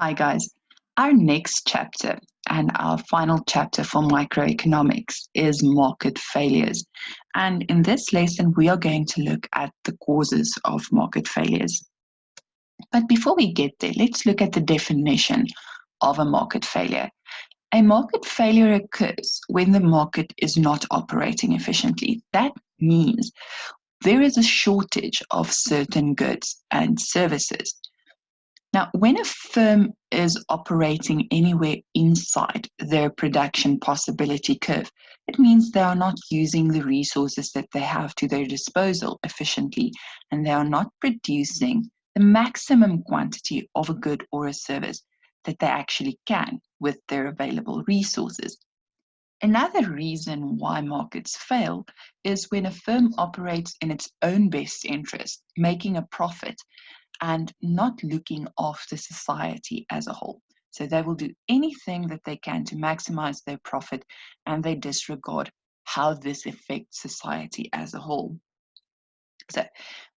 Hi guys, our next chapter and our final chapter for microeconomics is market failures. And in this lesson, we are going to look at the causes of market failures. But before we get there, let's look at the definition of a market failure. A market failure occurs when the market is not operating efficiently. That means there is a shortage of certain goods and services. Now, when a firm is operating anywhere inside their production possibility curve, it means they are not using the resources that they have to their disposal efficiently, and they are not producing the maximum quantity of a good or a service that they actually can with their available resources. Another reason why markets fail is when a firm operates in its own best interest, making a profit and not looking after society as a whole. So they will do anything that they can to maximize their profit, and they disregard how this affects society as a whole. So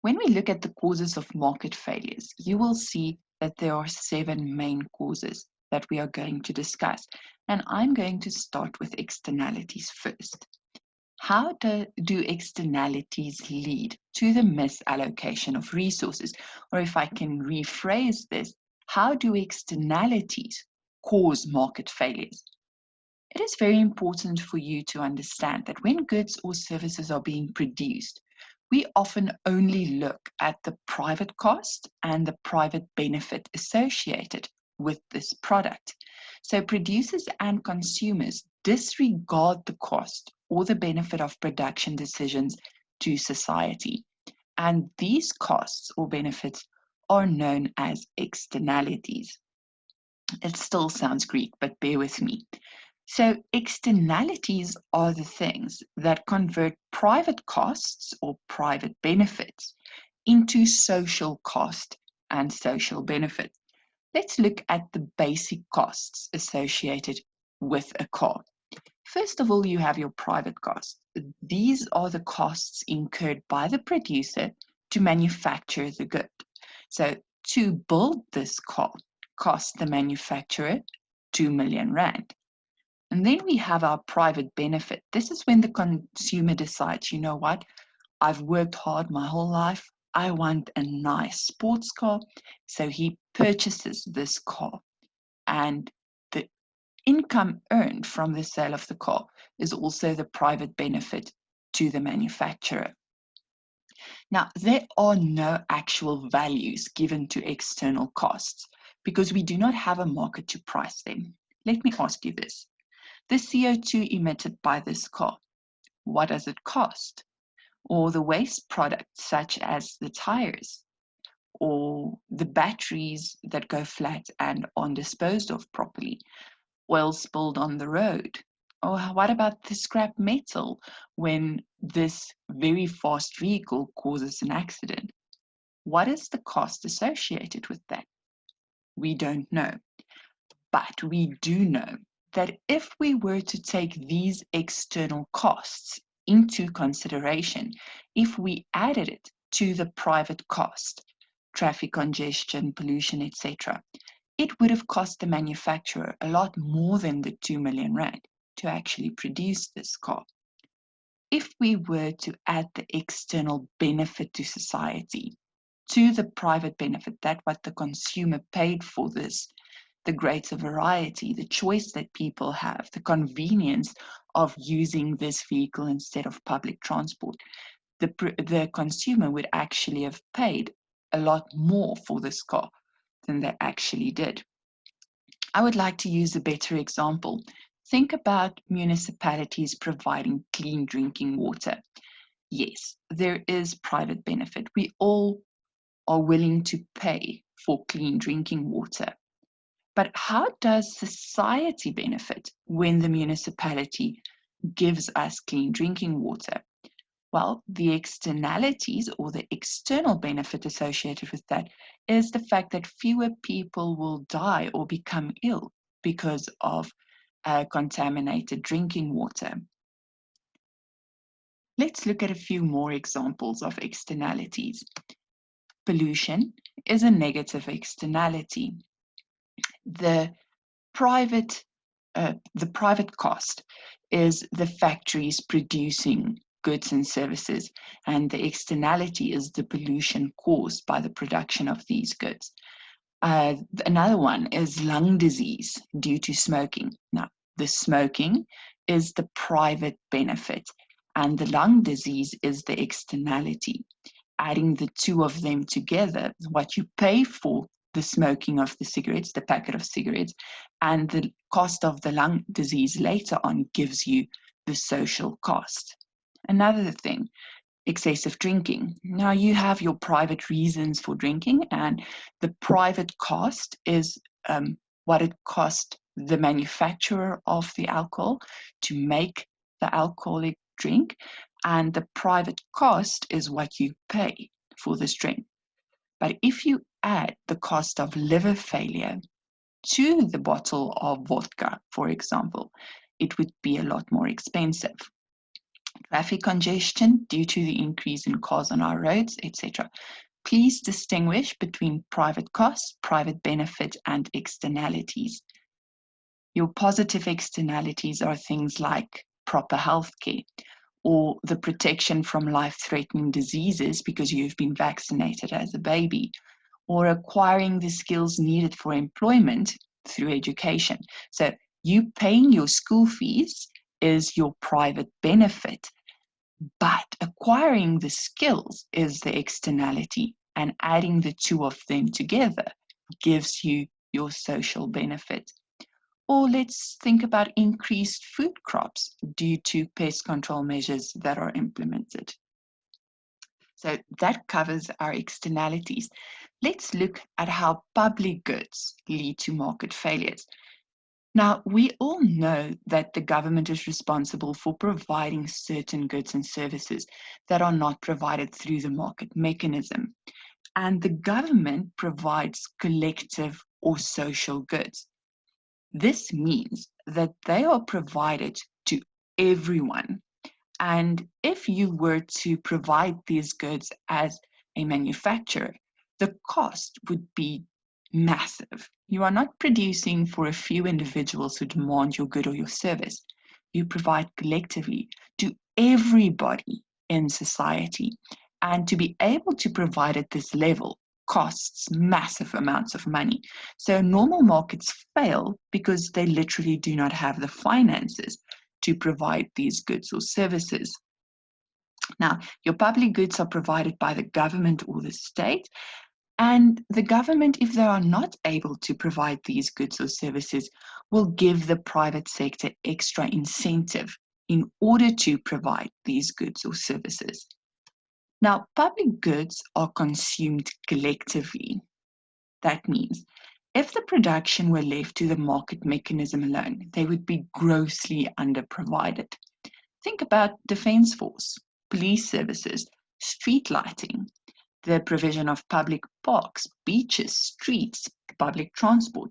when we look at the causes of market failures, you will see that there are 7 main causes that we are going to discuss. And I'm going to start with externalities first. How do externalities lead to the misallocation of resources? Or if I can rephrase this, how do externalities cause market failures? It is very important for you to understand that when goods or services are being produced, we often only look at the private cost and the private benefit associated with this product. So producers and consumers disregard the cost or the benefit of production decisions to society. And these costs or benefits are known as externalities. It still sounds Greek, but bear with me. So externalities are the things that convert private costs or private benefits into social cost and social benefit. Let's look at the basic costs associated with a car. First of all, you have your private costs. These are the costs incurred by the producer to manufacture the good. So to build this car cost the manufacturer 2 million rand. And then we have our private benefit. This is when the consumer decides, you know what, I've worked hard my whole life. I want a nice sports car. So he purchases this car. And the income earned from the sale of the car is also the private benefit to the manufacturer. Now, there are no actual values given to external costs because we do not have a market to price them. Let me ask you this. The CO2 emitted by this car, what does it cost? Or the waste products such as the tires or the batteries that go flat and aren't disposed of properly, oil spilled on the road. Or what about the scrap metal when this very fast vehicle causes an accident? What is the cost associated with that? We don't know. But we do know that if we were to take these external costs into consideration, if we added it to the private cost, traffic congestion, pollution, etc., it would have cost the manufacturer a lot more than the 2 million rand to actually produce this car. If we were to add the external benefit to society to the private benefit, that what the consumer paid for this, the greater variety, the choice that people have, the convenience of using this vehicle instead of public transport, the consumer would actually have paid a lot more for this car than they actually did. I would like to use a better example. Think about municipalities providing clean drinking water. Yes, there is private benefit. We all are willing to pay for clean drinking water. But how does society benefit when the municipality gives us clean drinking water? Well, the externalities or the external benefit associated with that is the fact that fewer people will die or become ill because of contaminated drinking water. Let's look at a few more examples of externalities. Pollution is a negative externality. The private cost is the factories producing goods and services, and the externality is the pollution caused by the production of these goods. Another one is lung disease due to smoking. Now, the smoking is the private benefit, and the lung disease is the externality. Adding the two of them together, what you pay for the smoking of the cigarettes, the packet of cigarettes, and the cost of the lung disease later on gives you the social cost. Another thing, excessive drinking. Now you have your private reasons for drinking, and the private cost is what it cost the manufacturer of the alcohol to make the alcoholic drink, and the private cost is what you pay for this drink. But if you add the cost of liver failure to the bottle of vodka, for example, it would be a lot more expensive. Traffic congestion due to the increase in cars on our roads, etc. Please distinguish between private costs, private benefit, and externalities. Your positive externalities are things like proper health care, or the protection from life-threatening diseases because you've been vaccinated as a baby, or acquiring the skills needed for employment through education. So you paying your school fees is your private benefit, but acquiring the skills is the externality, and adding the two of them together gives you your social benefit. Or let's think about increased food crops due to pest control measures that are implemented. So that covers our externalities. Let's look at how public goods lead to market failures. Now, we all know that the government is responsible for providing certain goods and services that are not provided through the market mechanism. And the government provides collective or social goods. This means that they are provided to everyone. And if you were to provide these goods as a manufacturer, the cost would be massive. You are not producing for a few individuals who demand your good or your service. You provide collectively to everybody in society. And to be able to provide at this level costs massive amounts of money. So normal markets fail because they literally do not have the finances to provide these goods or services. Now, your public goods are provided by the government or the state, and the government, if they are not able to provide these goods or services, will give the private sector extra incentive in order to provide these goods or services. Now, public goods are consumed collectively. That means if the production were left to the market mechanism alone, they would be grossly underprovided. Think about defense force, police services, street lighting, the provision of public parks, beaches, streets, public transport.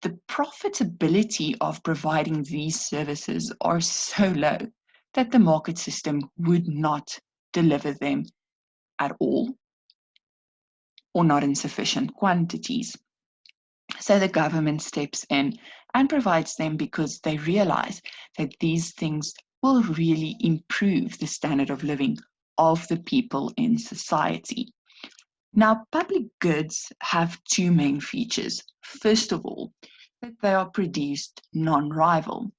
The profitability of providing these services are so low that the market system would not deliver them at all or not in sufficient quantities. So the government steps in and provides them because they realize that these things will really improve the standard of living of the people in society. Now, public goods have two main features. First of all, that they are produced non-rival.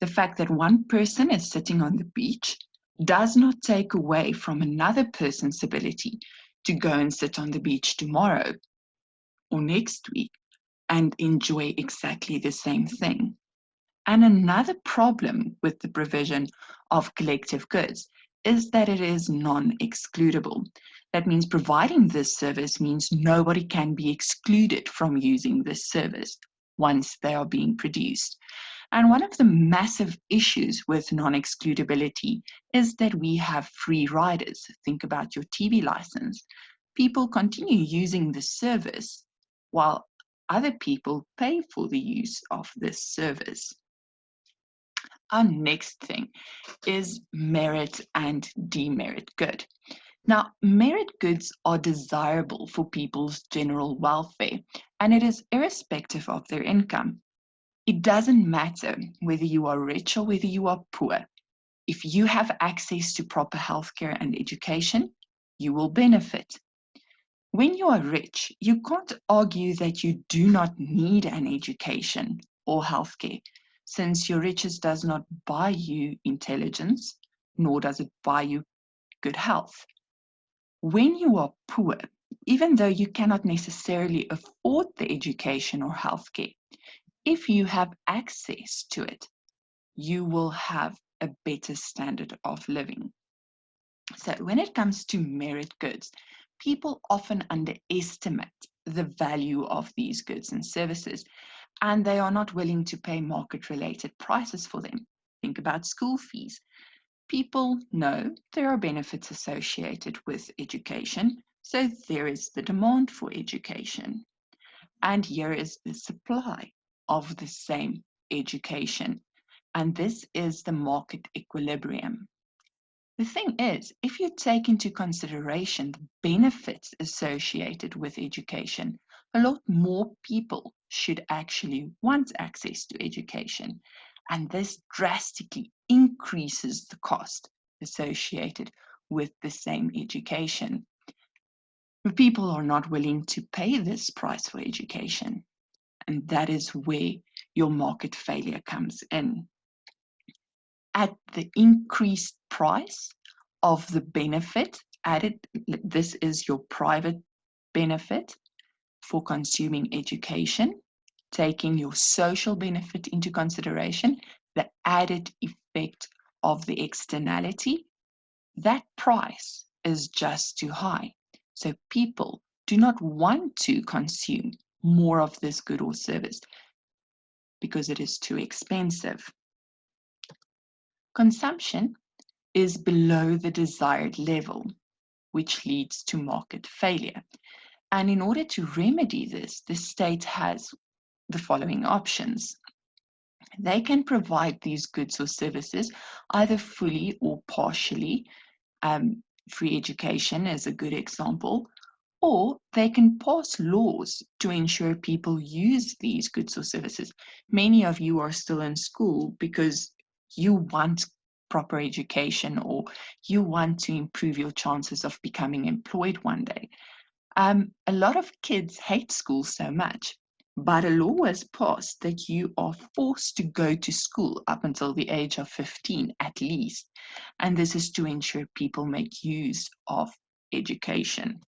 The fact that one person is sitting on the beach does not take away from another person's ability to go and sit on the beach tomorrow or next week and enjoy exactly the same thing. And another problem with the provision of collective goods is that it is non-excludable. That means providing this service means nobody can be excluded from using this service once they are being produced. And one of the massive issues with non-excludability is that we have free riders. Think about your TV license. People continue using the service while other people pay for the use of this service. Our next thing is merit and demerit good. Now, merit goods are desirable for people's general welfare and it is irrespective of their income. It doesn't matter whether you are rich or whether you are poor. If you have access to proper healthcare and education, you will benefit. When you are rich, you can't argue that you do not need an education or healthcare, since your riches does not buy you intelligence, nor does it buy you good health. When you are poor, even though you cannot necessarily afford the education or healthcare, if you have access to it, you will have a better standard of living. So when it comes to merit goods, people often underestimate the value of these goods and services, and they are not willing to pay market-related prices for them. Think about school fees. People know there are benefits associated with education, so there is the demand for education. And here is the supply of the same education. And this is the market equilibrium. The thing is, if you take into consideration the benefits associated with education, a lot more people should actually want access to education. And this drastically increases the cost associated with the same education. But people are not willing to pay this price for education. And that is where your market failure comes in. At the increased price of the benefit added, this is your private benefit for consuming education, taking your social benefit into consideration, the added effect of the externality, that price is just too high. So people do not want to consume more of this good or service because it is too expensive. Consumption is below the desired level, which leads to market failure. And in order to remedy this, the state has the following options. They can provide these goods or services either fully or partially. Free education is a good example. Or they can pass laws to ensure people use these goods or services. Many of you are still in school because you want proper education or you want to improve your chances of becoming employed one day. A lot of kids hate school so much, but a law was passed that you are forced to go to school up until the age of 15 at least. And this is to ensure people make use of education.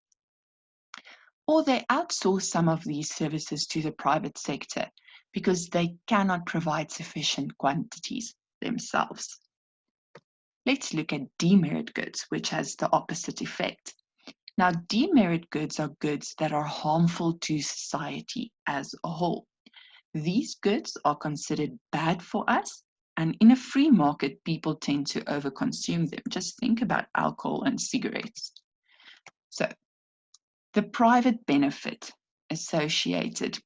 Or they outsource some of these services to the private sector because they cannot provide sufficient quantities themselves. Let's look at demerit goods, which has the opposite effect. Now, demerit goods are goods that are harmful to society as a whole. These goods are considered bad for us, and in a free market, people tend to overconsume them. Just think about alcohol and cigarettes. So, the private benefit associated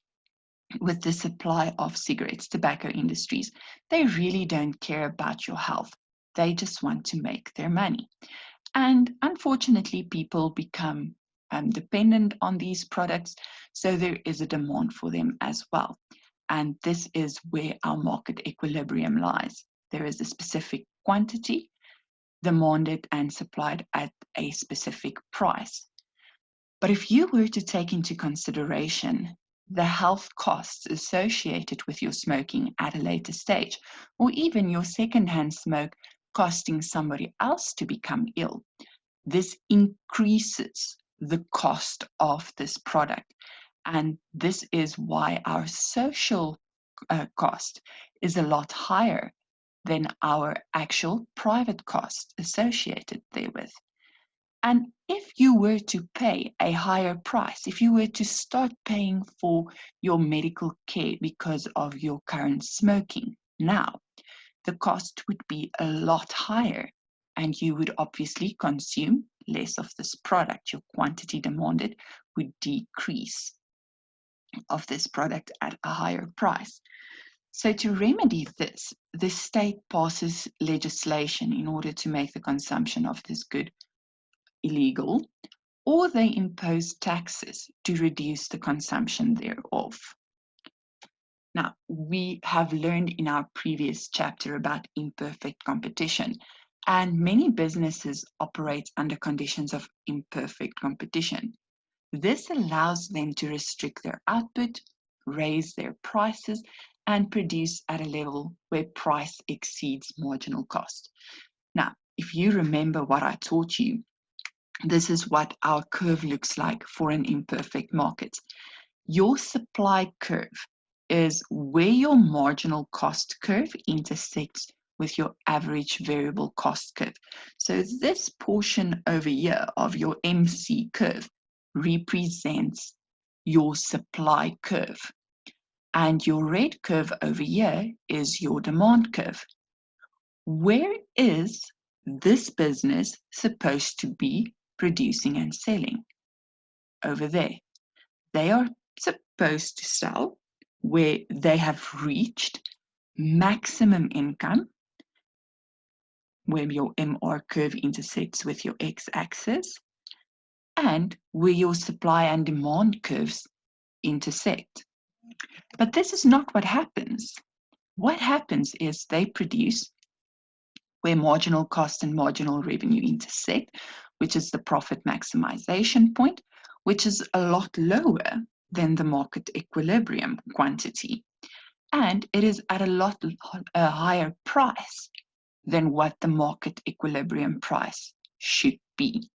with the supply of cigarettes, tobacco industries, they really don't care about your health. They just want to make their money. And unfortunately, people become dependent on these products, so there is a demand for them as well. And this is where our market equilibrium lies. There is a specific quantity demanded and supplied at a specific price. But if you were to take into consideration the health costs associated with your smoking at a later stage, or even your secondhand smoke costing somebody else to become ill, this increases the cost of this product. And this is why our social cost is a lot higher than our actual private cost associated therewith. And if you were to pay a higher price, if you were to start paying for your medical care because of your current smoking now, the cost would be a lot higher and you would obviously consume less of this product. Your quantity demanded would decrease of this product at a higher price. So to remedy this, the state passes legislation in order to make the consumption of this good illegal, or they impose taxes to reduce the consumption thereof. Now, we have learned in our previous chapter about imperfect competition, and many businesses operate under conditions of imperfect competition. This allows them to restrict their output, raise their prices, and produce at a level where price exceeds marginal cost. Now, if you remember what I taught you, this is what our curve looks like for an imperfect market. Your supply curve is where your marginal cost curve intersects with your average variable cost curve. So this portion over here of your MC curve represents your supply curve. And your red curve over here is your demand curve. Where is this business supposed to be producing and selling? Over there. They are supposed to sell where they have reached maximum income, where your MR curve intersects with your x-axis, and where your supply and demand curves intersect. But this is not what happens. What happens is they produce where marginal cost and marginal revenue intersect, which is the profit maximization point, which is a lot lower than the market equilibrium quantity. And it is at a higher price than what the market equilibrium price should be.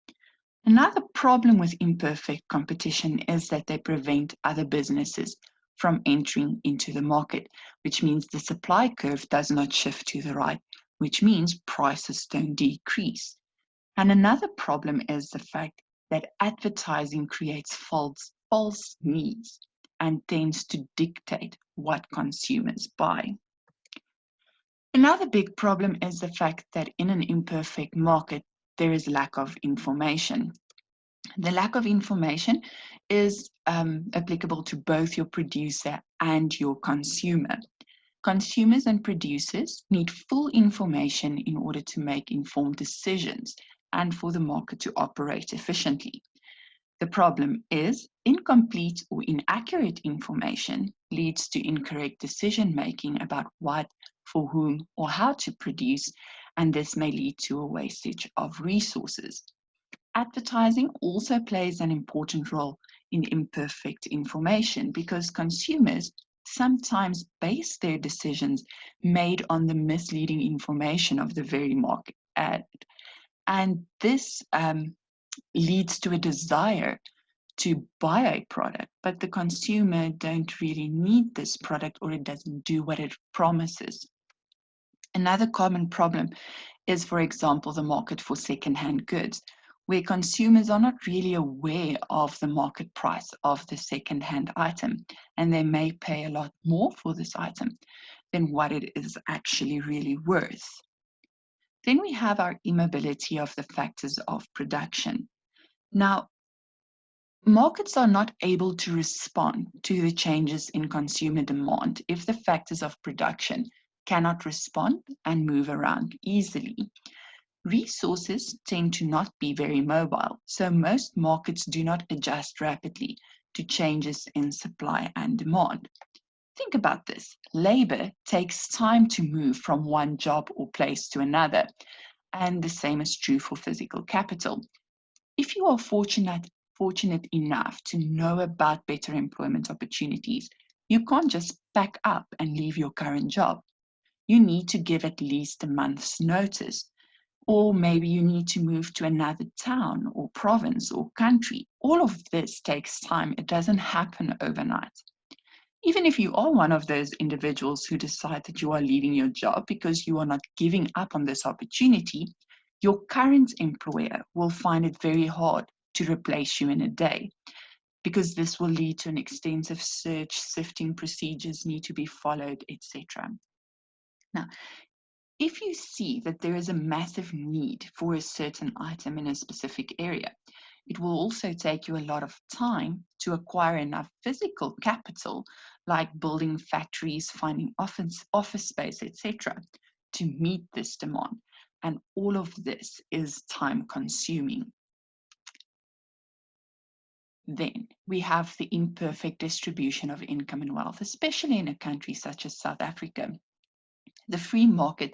Another problem with imperfect competition is that they prevent other businesses from entering into the market, which means the supply curve does not shift to the right, which means prices don't decrease. And another problem is the fact that advertising creates false needs and tends to dictate what consumers buy. Another big problem is the fact that in an imperfect market, there is lack of information. The lack of information is applicable to both your producer and your consumer. Consumers and producers need full information in order to make informed decisions and for the market to operate efficiently. The problem is incomplete or inaccurate information leads to incorrect decision making about what, for whom, or how to produce, and this may lead to a wastage of resources. Advertising also plays an important role in imperfect information because consumers sometimes base their decisions made on the misleading information of the very market ad. And this leads to a desire to buy a product, but the consumer don't really need this product or it doesn't do what it promises. Another common problem is, for example, the market for second-hand goods, where consumers are not really aware of the market price of the second-hand item, and they may pay a lot more for this item than what it is actually really worth. Then we have our immobility of the factors of production. Now, markets are not able to respond to the changes in consumer demand if the factors of production cannot respond and move around easily. Resources tend to not be very mobile, so most markets do not adjust rapidly to changes in supply and demand. Think about this. Labor takes time to move from one job or place to another, and the same is true for physical capital. If you are fortunate enough to know about better employment opportunities, you can't just pack up and leave your current job. You need to give at least a month's notice. Or maybe you need to move to another town or province or country. All of this takes time. It doesn't happen overnight. Even if you are one of those individuals who decide that you are leaving your job because you are not giving up on this opportunity, your current employer will find it very hard to replace you in a day, because this will lead to an extensive search, sifting procedures need to be followed, etc. Now, if you see that there is a massive need for a certain item in a specific area, it will also take you a lot of time to acquire enough physical capital, like building factories, finding office space, etc., to meet this demand. And all of this is time consuming. Then we have the imperfect distribution of income and wealth, especially in a country such as South Africa. The free market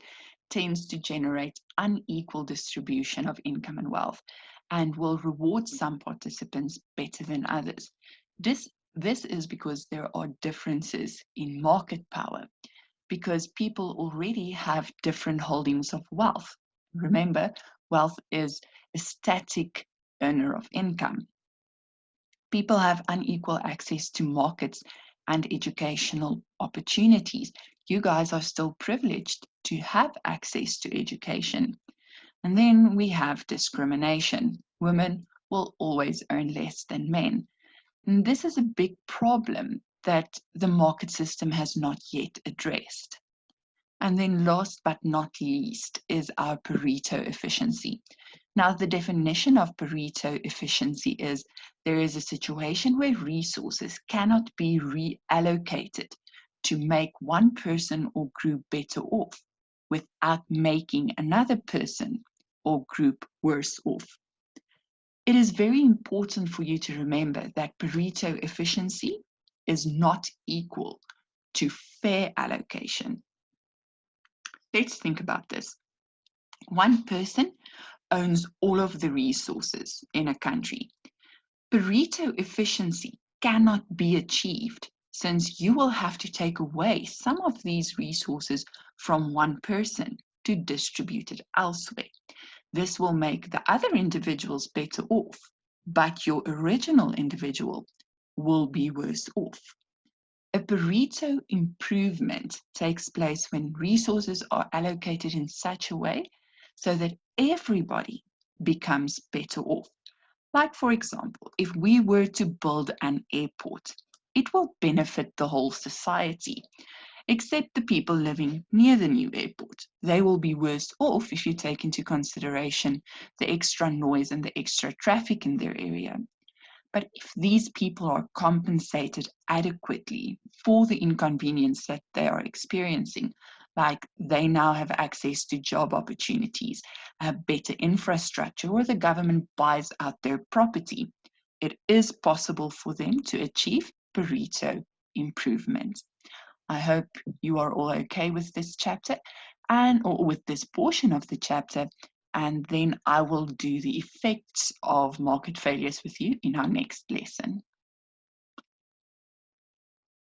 tends to generate unequal distribution of income and wealth and will reward some participants better than others. This is because there are differences in market power, because people already have different holdings of wealth. Remember, wealth is a static earner of income. People have unequal access to markets and educational opportunities. You guys are still privileged to have access to education. And then we have discrimination. Women will always earn less than men. And this is a big problem that the market system has not yet addressed. And then last but not least is our Pareto efficiency. Now, the definition of Pareto efficiency is there is a situation where resources cannot be reallocated to make one person or group better off without making another person or group worse off. It is very important for you to remember that Pareto efficiency is not equal to fair allocation. Let's think about this. One person owns all of the resources in a country. Pareto efficiency cannot be achieved since you will have to take away some of these resources from one person to distribute it elsewhere. This will make the other individuals better off, but your original individual will be worse off. A Pareto improvement takes place when resources are allocated in such a way so that everybody becomes better off. Like, for example, if we were to build an airport, it will benefit the whole society, except the people living near the new airport. They will be worse off if you take into consideration the extra noise and the extra traffic in their area. But if these people are compensated adequately for the inconvenience that they are experiencing, like they now have access to job opportunities, better infrastructure, or the government buys out their property, it is possible for them to achieve Pareto improvement. I hope you are all okay with this chapter or with this portion of the chapter, and then I will do the effects of market failures with you in our next lesson.